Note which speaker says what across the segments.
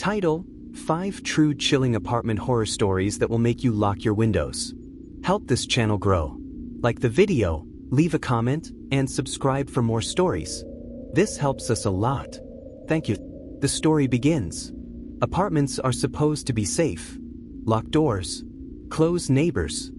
Speaker 1: Title: 5 True Chilling Apartment Horror Stories That Will Make You Lock Your Windows. Help this channel grow. Like the video, leave a comment, and subscribe for more stories. This helps us a lot. Thank you. The story begins. Apartments are supposed to be safe. Locked doors. Close neighbors.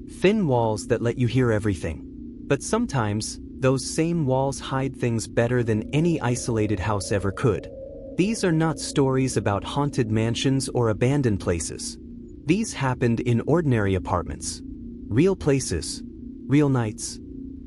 Speaker 1: Thin walls that let you hear everything. But sometimes, those same walls hide things better than any isolated house ever could. These are not stories about haunted mansions or abandoned places. These happened in ordinary apartments. Real places. Real nights.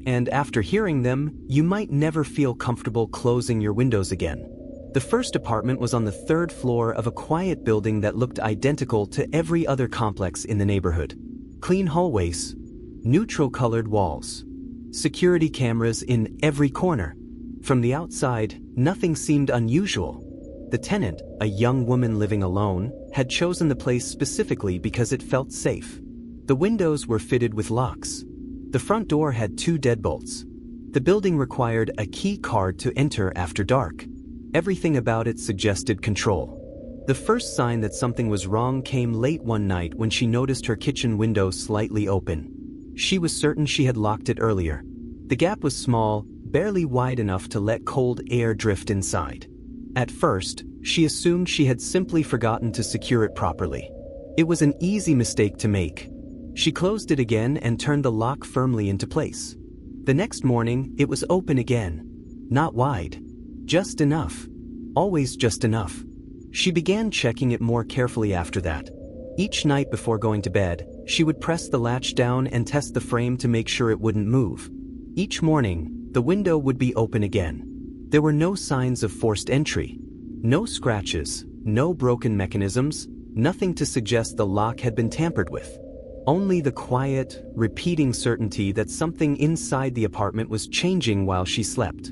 Speaker 1: And after hearing them, you might never feel comfortable closing your windows again. The first apartment was on the 3rd floor of a quiet building that looked identical to every other complex in the neighborhood. Clean hallways. Neutral-colored walls. Security cameras in every corner. From the outside, nothing seemed unusual. The tenant, a young woman living alone, had chosen the place specifically because it felt safe. The windows were fitted with locks. The front door had 2 deadbolts. The building required a key card to enter after dark. Everything about it suggested control. The first sign that something was wrong came late one night when she noticed her kitchen window slightly open. She was certain she had locked it earlier. The gap was small, barely wide enough to let cold air drift inside. At first, she assumed she had simply forgotten to secure it properly. It was an easy mistake to make. She closed it again and turned the lock firmly into place. The next morning, it was open again. Not wide. Just enough. Always just enough. She began checking it more carefully after that. Each night before going to bed, she would press the latch down and test the frame to make sure it wouldn't move. Each morning, the window would be open again. There were no signs of forced entry. No scratches, no broken mechanisms, nothing to suggest the lock had been tampered with. Only the quiet, repeating certainty that something inside the apartment was changing while she slept.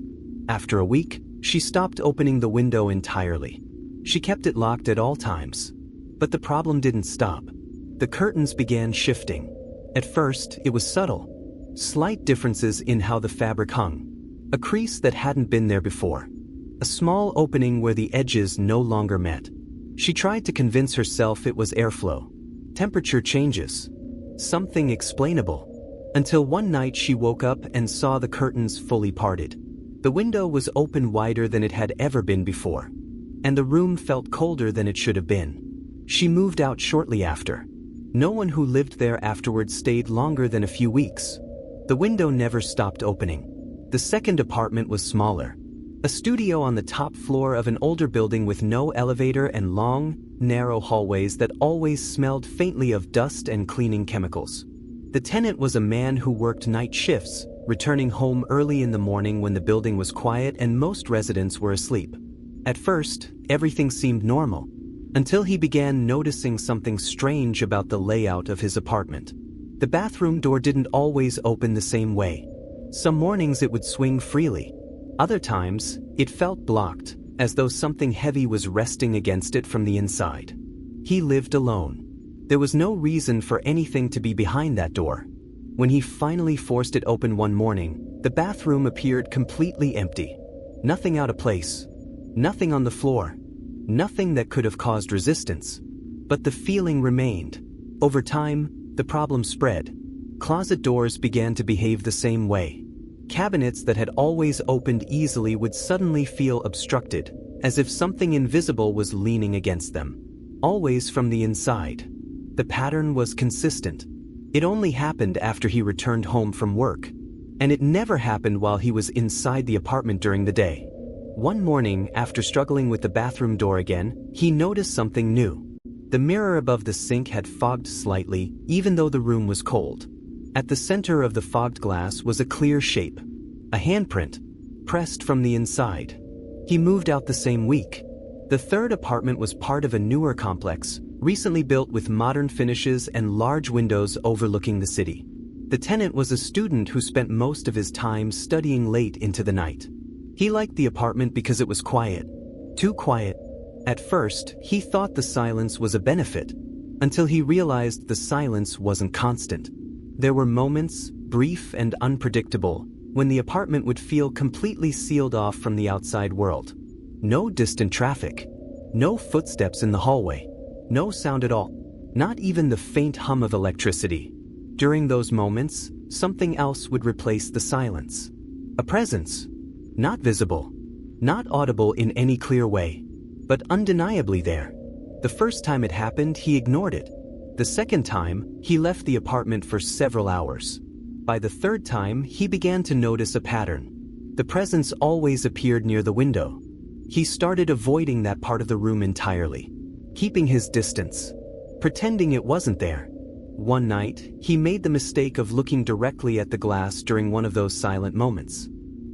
Speaker 1: After a week, she stopped opening the window entirely. She kept it locked at all times. But the problem didn't stop. The curtains began shifting. At first, it was subtle. Slight differences in how the fabric hung. A crease that hadn't been there before. A small opening where the edges no longer met. She tried to convince herself it was airflow. Temperature changes. Something explainable. Until one night she woke up and saw the curtains fully parted. The window was open wider than it had ever been before. And the room felt colder than it should have been. She moved out shortly after. No one who lived there afterwards stayed longer than a few weeks. The window never stopped opening. The second apartment was smaller. A studio on the top floor of an older building with no elevator and long, narrow hallways that always smelled faintly of dust and cleaning chemicals. The tenant was a man who worked night shifts, returning home early in the morning when the building was quiet and most residents were asleep. At first, everything seemed normal. Until he began noticing something strange about the layout of his apartment. The bathroom door didn't always open the same way. Some mornings it would swing freely. Other times, it felt blocked, as though something heavy was resting against it from the inside. He lived alone. There was no reason for anything to be behind that door. When he finally forced it open one morning, the bathroom appeared completely empty. Nothing out of place. Nothing on the floor. Nothing that could have caused resistance. But the feeling remained. Over time, the problem spread. Closet doors began to behave the same way. Cabinets that had always opened easily would suddenly feel obstructed, as if something invisible was leaning against them. Always from the inside. The pattern was consistent. It only happened after he returned home from work. And it never happened while he was inside the apartment during the day. One morning, after struggling with the bathroom door again, he noticed something new. The mirror above the sink had fogged slightly, even though the room was cold. At the center of the fogged glass was a clear shape. A handprint, pressed from the inside. He moved out the same week. The third apartment was part of a newer complex, recently built with modern finishes and large windows overlooking the city. The tenant was a student who spent most of his time studying late into the night. He liked the apartment because it was quiet. Too quiet. At first, he thought the silence was a benefit, until he realized the silence wasn't constant. There were moments, brief and unpredictable, when the apartment would feel completely sealed off from the outside world. No distant traffic. No footsteps in the hallway. No sound at all. Not even the faint hum of electricity. During those moments, something else would replace the silence. A presence. Not visible. Not audible in any clear way. But undeniably there. The first time it happened, he ignored it. The second time, he left the apartment for several hours. By the third time, he began to notice a pattern. The presence always appeared near the window. He started avoiding that part of the room entirely, keeping his distance, pretending it wasn't there. One night, he made the mistake of looking directly at the glass during one of those silent moments.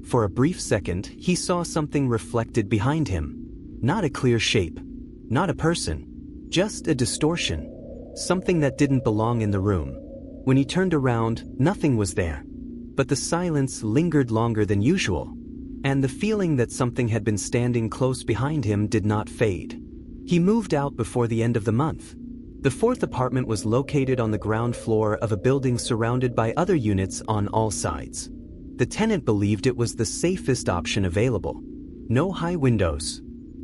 Speaker 1: For a brief second, he saw something reflected behind him. Not a clear shape, not a person, just a distortion, something that didn't belong in the room. When he turned around, nothing was there. But the silence lingered longer than usual, and the feeling that something had been standing close behind him did not fade. He moved out before the end of the month. The fourth apartment was located on the ground floor of a building surrounded by other units on all sides. The tenant believed it was the safest option available. No high windows,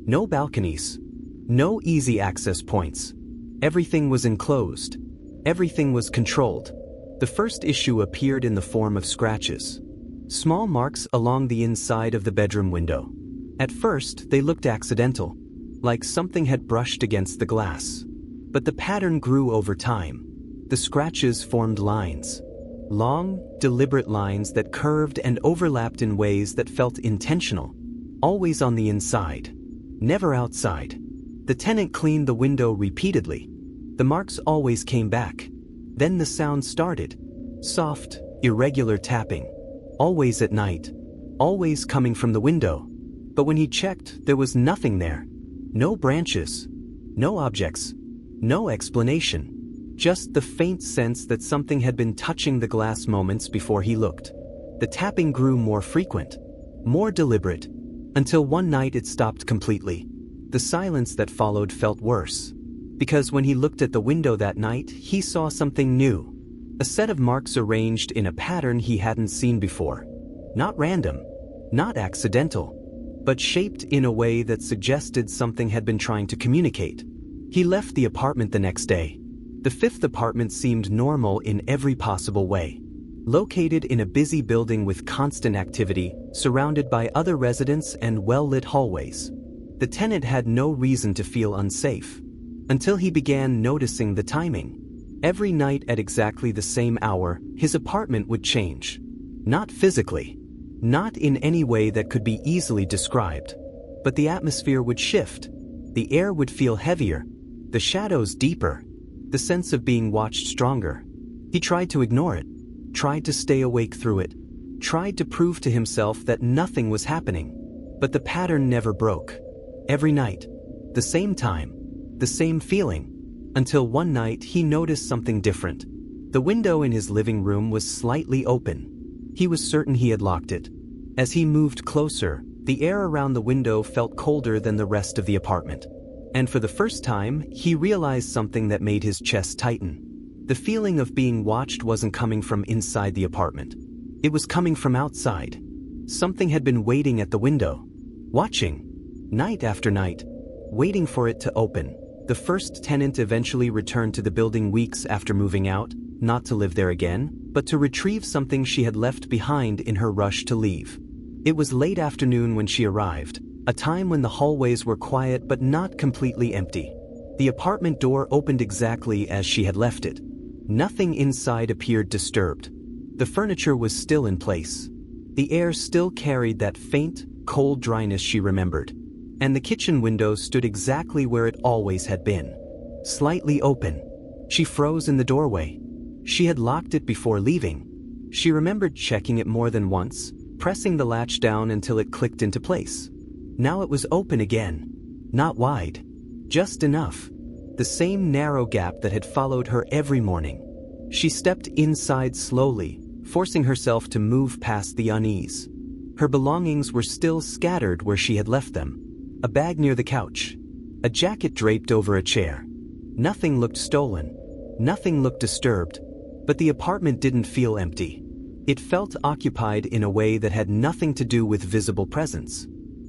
Speaker 1: no balconies, no easy access points. Everything was enclosed. Everything was controlled. The first issue appeared in the form of scratches. Small marks along the inside of the bedroom window. At first, they looked accidental, like something had brushed against the glass. But the pattern grew over time. The scratches formed lines. Long, deliberate lines that curved and overlapped in ways that felt intentional. Always on the inside. Never outside. The tenant cleaned the window repeatedly. The marks always came back. Then the sound started. Soft, irregular tapping. Always at night. Always coming from the window. But when he checked, there was nothing there. No branches. No objects. No explanation. Just the faint sense that something had been touching the glass moments before he looked. The tapping grew more frequent. More deliberate. Until one night it stopped completely. The silence that followed felt worse. Because when he looked at the window that night, he saw something new. A set of marks arranged in a pattern he hadn't seen before. Not random, not accidental, but shaped in a way that suggested something had been trying to communicate. He left the apartment the next day. The fifth apartment seemed normal in every possible way. Located in a busy building with constant activity, surrounded by other residents and well-lit hallways. The tenant had no reason to feel unsafe. Until he began noticing the timing. Every night at exactly the same hour, his apartment would change. Not physically. Not in any way that could be easily described. But the atmosphere would shift. The air would feel heavier. The shadows deeper. The sense of being watched stronger. He tried to ignore it. Tried to stay awake through it. Tried to prove to himself that nothing was happening. But the pattern never broke. Every night. The same time. The same feeling, until one night he noticed something different. The window in his living room was slightly open. He was certain he had locked it. As he moved closer, the air around the window felt colder than the rest of the apartment. And for the first time, he realized something that made his chest tighten. The feeling of being watched wasn't coming from inside the apartment. It was coming from outside. Something had been waiting at the window. Watching. Night after night. Waiting for it to open. The first tenant eventually returned to the building weeks after moving out, not to live there again, but to retrieve something she had left behind in her rush to leave. It was late afternoon when she arrived, a time when the hallways were quiet but not completely empty. The apartment door opened exactly as she had left it. Nothing inside appeared disturbed. The furniture was still in place. The air still carried that faint, cold dryness she remembered. And the kitchen window stood exactly where it always had been. Slightly open. She froze in the doorway. She had locked it before leaving. She remembered checking it more than once, pressing the latch down until it clicked into place. Now it was open again. Not wide. Just enough. The same narrow gap that had followed her every morning. She stepped inside slowly, forcing herself to move past the unease. Her belongings were still scattered where she had left them. A bag near the couch. A jacket draped over a chair. Nothing looked stolen. Nothing looked disturbed. But the apartment didn't feel empty. It felt occupied in a way that had nothing to do with visible presence.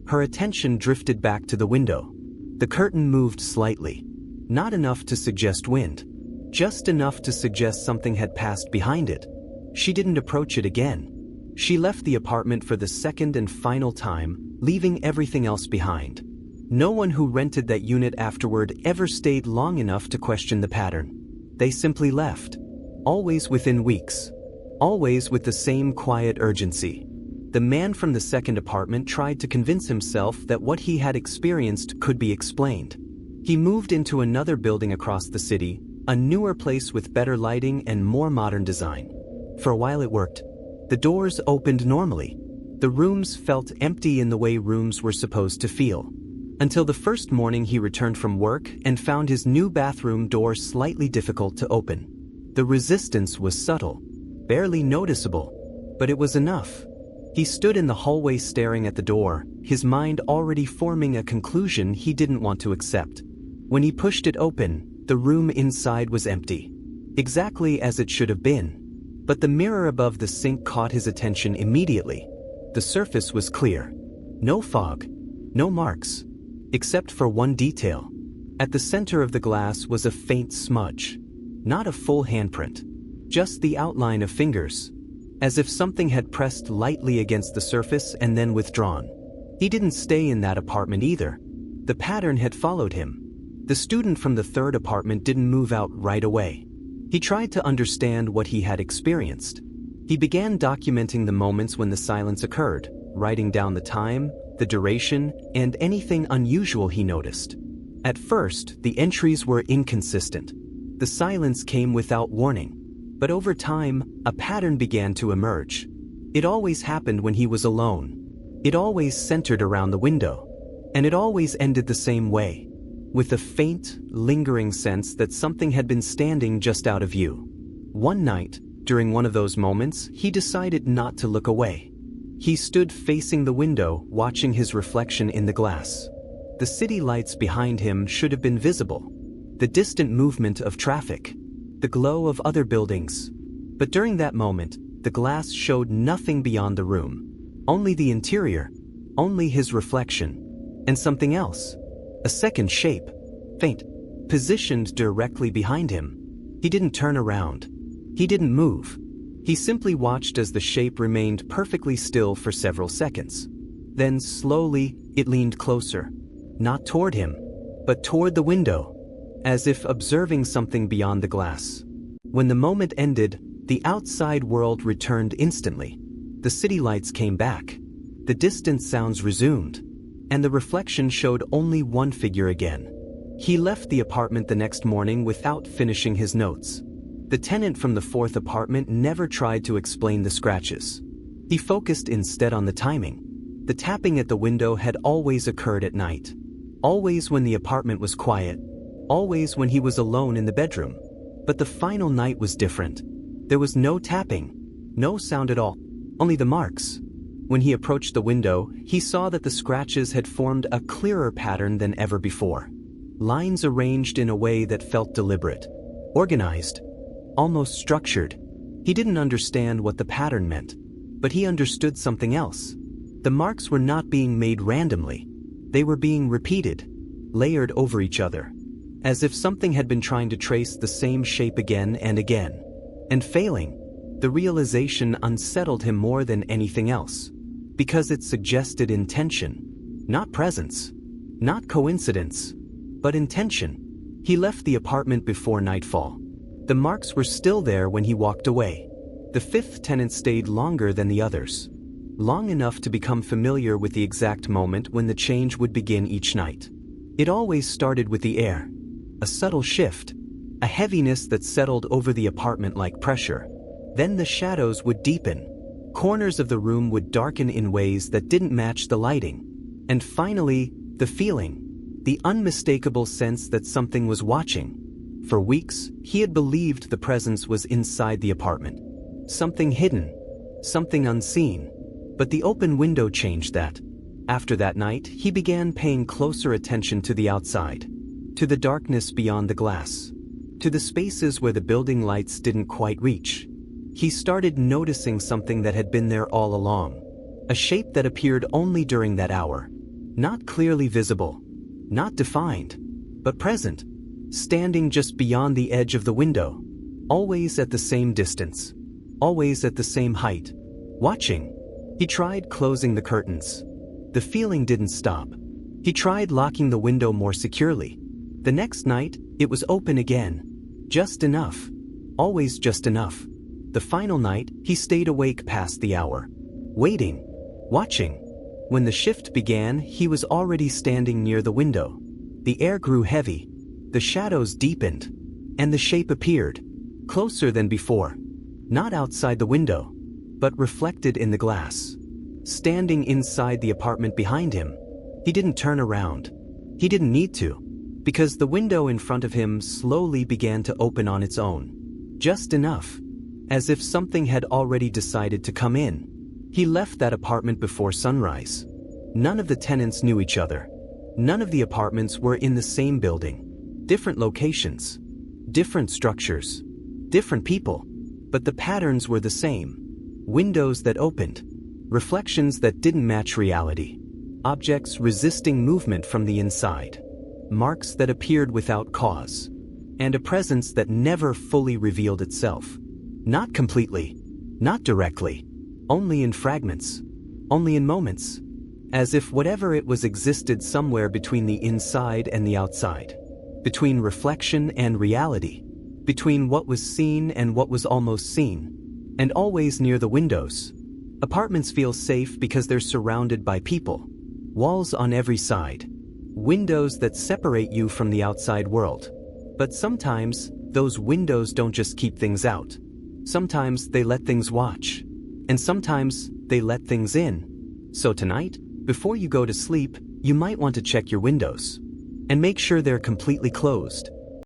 Speaker 1: Her attention drifted back to the window. The curtain moved slightly. Not enough to suggest wind. Just enough to suggest something had passed behind it. She didn't approach it again. She left the apartment for the second and final time, leaving everything else behind. No one who rented that unit afterward ever stayed long enough to question the pattern. They simply left. Always within weeks. Always with the same quiet urgency. The man from the second apartment tried to convince himself that what he had experienced could be explained. He moved into another building across the city, a newer place with better lighting and more modern design. For a while it worked. The doors opened normally. The rooms felt empty in the way rooms were supposed to feel. Until the first morning he returned from work and found his new bathroom door slightly difficult to open. The resistance was subtle, barely noticeable, but it was enough. He stood in the hallway staring at the door, his mind already forming a conclusion he didn't want to accept. When he pushed it open, the room inside was empty. Exactly as it should have been. But the mirror above the sink caught his attention immediately. The surface was clear. No fog. No marks. Except for one detail. At the center of the glass was a faint smudge. Not a full handprint. Just the outline of fingers. As if something had pressed lightly against the surface and then withdrawn. He didn't stay in that apartment either. The pattern had followed him. The student from the third apartment didn't move out right away. He tried to understand what he had experienced. He began documenting the moments when the silence occurred, writing down the time, the duration, and anything unusual he noticed. At first, the entries were inconsistent. The silence came without warning. But over time, a pattern began to emerge. It always happened when he was alone. It always centered around the window. And it always ended the same way. With a faint, lingering sense that something had been standing just out of view. One night, during one of those moments, he decided not to look away. He stood facing the window, watching his reflection in the glass. The city lights behind him should have been visible. The distant movement of traffic. The glow of other buildings. But during that moment, the glass showed nothing beyond the room. Only the interior. Only his reflection. And something else. A second shape. Faint. Positioned directly behind him. He didn't turn around. He didn't move. He simply watched as the shape remained perfectly still for several seconds. Then slowly, it leaned closer. Not toward him, but toward the window. As if observing something beyond the glass. When the moment ended, the outside world returned instantly. The city lights came back. The distant sounds resumed. And the reflection showed only one figure again. He left the apartment the next morning without finishing his notes. The tenant from the fourth apartment never tried to explain the scratches. He focused instead on the timing. The tapping at the window had always occurred at night. Always when the apartment was quiet. Always when he was alone in the bedroom. But the final night was different. There was no tapping. No sound at all. Only the marks. When he approached the window, he saw that the scratches had formed a clearer pattern than ever before. Lines arranged in a way that felt deliberate. Organized. Almost structured. He didn't understand what the pattern meant. But he understood something else. The marks were not being made randomly. They were being repeated. Layered over each other. As if something had been trying to trace the same shape again and again. And failing. The realization unsettled him more than anything else. Because it suggested intention. Not presence. Not coincidence. But intention. He left the apartment before nightfall. The marks were still there when he walked away. The fifth tenant stayed longer than the others. Long enough to become familiar with the exact moment when the change would begin each night. It always started with the air. A subtle shift. A heaviness that settled over the apartment like pressure. Then the shadows would deepen. Corners of the room would darken in ways that didn't match the lighting. And finally, the feeling. The unmistakable sense that something was watching. For weeks, he had believed the presence was inside the apartment. Something hidden. Something unseen. But the open window changed that. After that night, he began paying closer attention to the outside. To the darkness beyond the glass. To the spaces where the building lights didn't quite reach. He started noticing something that had been there all along. A shape that appeared only during that hour. Not clearly visible. Not defined, but present, standing just beyond the edge of the window, always at the same distance, always at the same height, watching. He tried closing the curtains. The feeling didn't stop. He tried locking the window more securely. The next night, it was open again. Just enough. Always just enough. The final night, he stayed awake past the hour. Waiting. Watching. When the shift began, he was already standing near the window. The air grew heavy. The shadows deepened. And the shape appeared. Closer than before. Not outside the window, but reflected in the glass. Standing inside the apartment behind him. He didn't turn around. He didn't need to, because the window in front of him slowly began to open on its own. Just enough. As if something had already decided to come in. He left that apartment before sunrise. None of the tenants knew each other. None of the apartments were in the same building. Different locations. Different structures. Different people. But the patterns were the same. Windows that opened. Reflections that didn't match reality. Objects resisting movement from the inside. Marks that appeared without cause. And a presence that never fully revealed itself. Not completely. Not directly. Only in fragments. Only in moments. As if whatever it was existed somewhere between the inside and the outside. Between reflection and reality. Between what was seen and what was almost seen. And always near the windows. Apartments feel safe because they're surrounded by people. Walls on every side. Windows that separate you from the outside world. But sometimes, those windows don't just keep things out. Sometimes they let things watch. And sometimes they let things in. So tonight, before you go to sleep, you might want to check your windows. And make sure they're completely closed.